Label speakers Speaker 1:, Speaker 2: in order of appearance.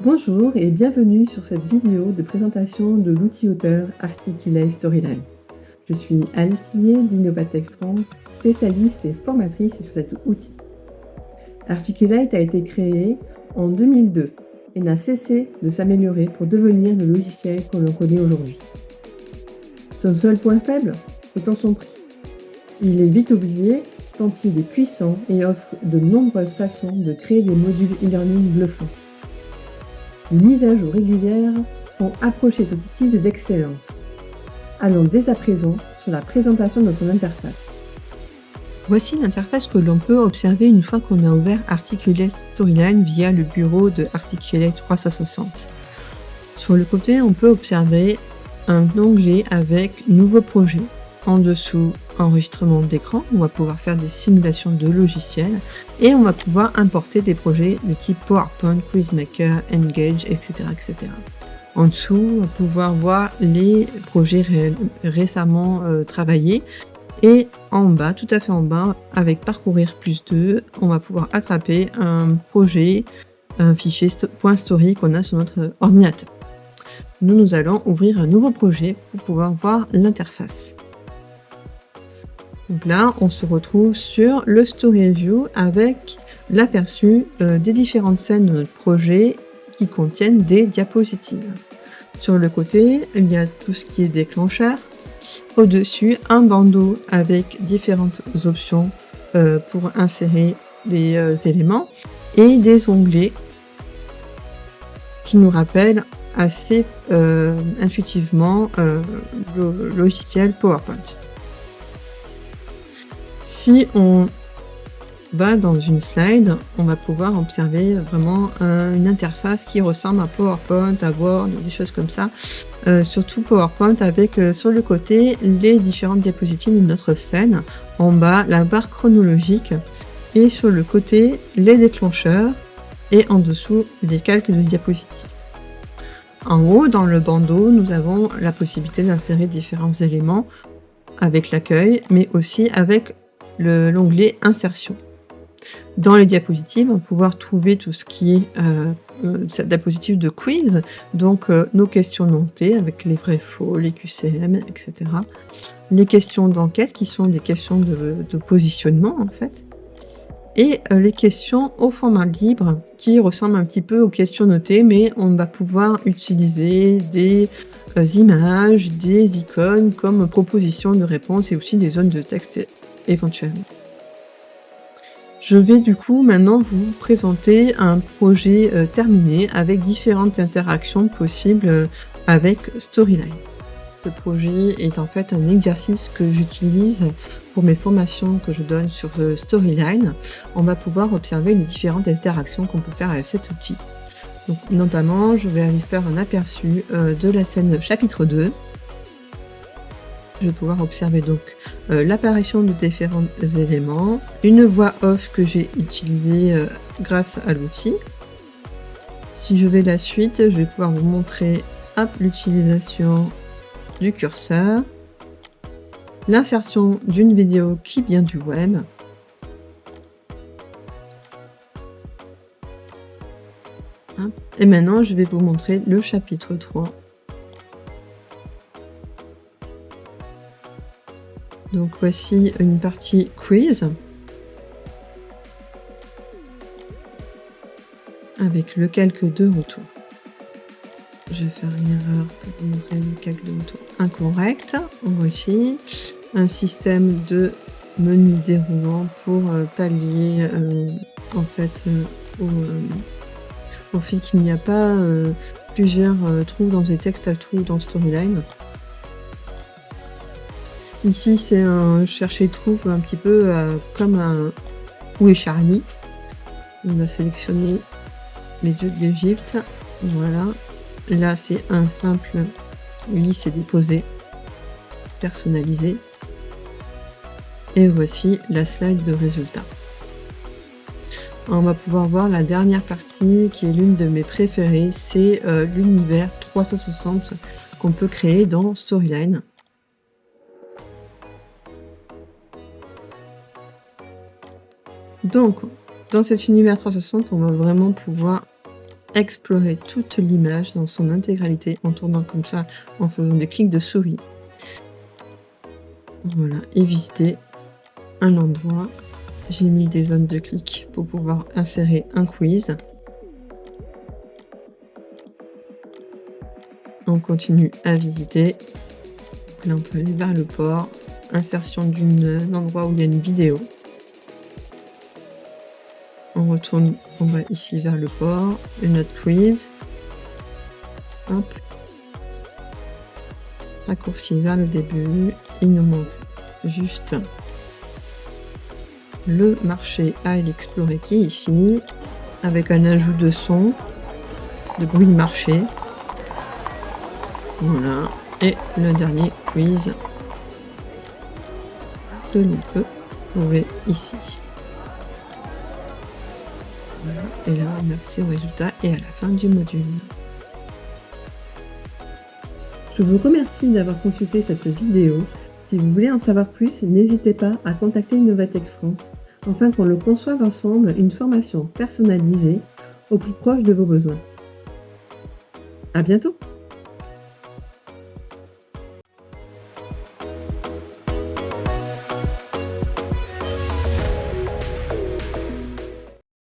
Speaker 1: Bonjour et bienvenue sur cette vidéo de présentation de l'outil auteur Articulate Storyline. Je suis Alice Tillier d'Innovatech France, spécialiste et formatrice sur cet outil. Articulate a été créé en 2002 et n'a cessé de s'améliorer pour devenir le logiciel que l'on connaît aujourd'hui. Son seul point faible étant son prix. Il est vite oublié tant il est puissant et offre de nombreuses façons de créer des modules e-learning bluffants. Les mises à jour régulières font approcher cet outil de l'excellence. Allons dès à présent sur la présentation de son interface.
Speaker 2: Voici l'interface que l'on peut observer une fois qu'on a ouvert Articulate Storyline via le bureau de Articulate 360. Sur le côté, on peut observer un onglet avec Nouveau projet. En dessous, enregistrement d'écran, on va pouvoir faire des simulations de logiciels et on va pouvoir importer des projets de type PowerPoint, Quizmaker, Engage, etc. etc. En dessous, on va pouvoir voir les projets récemment travaillés. Et en bas, tout à fait en bas, avec Parcourir +2, on va pouvoir attraper un projet, un fichier .story qu'on a sur notre ordinateur. Nous allons ouvrir un nouveau projet pour pouvoir voir l'interface. Donc là, on se retrouve sur le Story View avec l'aperçu des différentes scènes de notre projet qui contiennent des diapositives. Sur le côté, il y a tout ce qui est déclencheur. Au-dessus, un bandeau avec différentes options pour insérer des éléments et des onglets qui nous rappellent assez intuitivement le logiciel PowerPoint. Si on va dans une slide, on va pouvoir observer vraiment une interface qui ressemble à PowerPoint, à Word, des choses comme ça. Surtout PowerPoint avec sur le côté les différentes diapositives de notre scène, en bas la barre chronologique et sur le côté les déclencheurs et en dessous les calques de diapositives. En haut, dans le bandeau, nous avons la possibilité d'insérer différents éléments avec l'accueil, mais aussi avec l'onglet insertion. Dans les diapositives, on va pouvoir trouver tout ce qui est cette diapositive de quiz, donc nos questions notées avec les vrais faux, les QCM, etc. Les questions d'enquête qui sont des questions de positionnement en fait. Et les questions au format libre qui ressemblent un petit peu aux questions notées, mais on va pouvoir utiliser des images, des icônes comme proposition de réponse et aussi des zones de texte éventuellement. Je vais du coup maintenant vous présenter un projet terminé avec différentes interactions possibles avec Storyline. Ce projet est en fait un exercice que j'utilise pour mes formations que je donne sur Storyline. On va pouvoir observer les différentes interactions qu'on peut faire avec cet outil. Donc, notamment, je vais aller faire un aperçu de la scène chapitre 2. Je vais pouvoir observer donc l'apparition de différents éléments, une voix off que j'ai utilisée grâce à l'outil. Si je vais la suite, je vais pouvoir vous montrer l'utilisation du curseur, l'insertion d'une vidéo qui vient du web, et maintenant je vais vous montrer le chapitre 3. Donc voici une partie quiz avec le calque de retour. Je vais faire une erreur pour vous montrer le calque de retour incorrect. Voici un système de menu déroulant pour pallier en fait au fait qu'il n'y a pas plusieurs trous dans des textes à trous dans Storyline. Ici, c'est un chercher trouve un petit peu comme un Où est Charlie. On a sélectionné les dieux de l'Égypte. Voilà. Là, c'est un simple glisse et déposer personnalisé. Et voici la slide de résultats. On va pouvoir voir la dernière partie qui est l'une de mes préférées. C'est l'univers 360 qu'on peut créer dans Storyline. Donc, dans cet univers 360, on va vraiment pouvoir explorer toute l'image dans son intégralité en tournant comme ça, en faisant des clics de souris. Voilà, et visiter un endroit. J'ai mis des zones de clic pour pouvoir insérer un quiz. On continue à visiter. Là, on peut aller vers le port. Insertion d'un endroit où il y a une vidéo. On retourne, on va ici vers le port. Une autre quiz. Hop. Raccourci vers le début. Il nous manque juste le marché à explorer qui est ici, avec un ajout de son, de bruit de marché. Voilà. Et le dernier quiz que l'on peut trouver ici. Voilà. Et là, on a accès au résultat et à la fin du module.
Speaker 1: Je vous remercie d'avoir consulté cette vidéo. Si vous voulez en savoir plus, n'hésitez pas à contacter Innovatech France afin qu'on le conçoive ensemble une formation personnalisée au plus proche de vos besoins. À bientôt!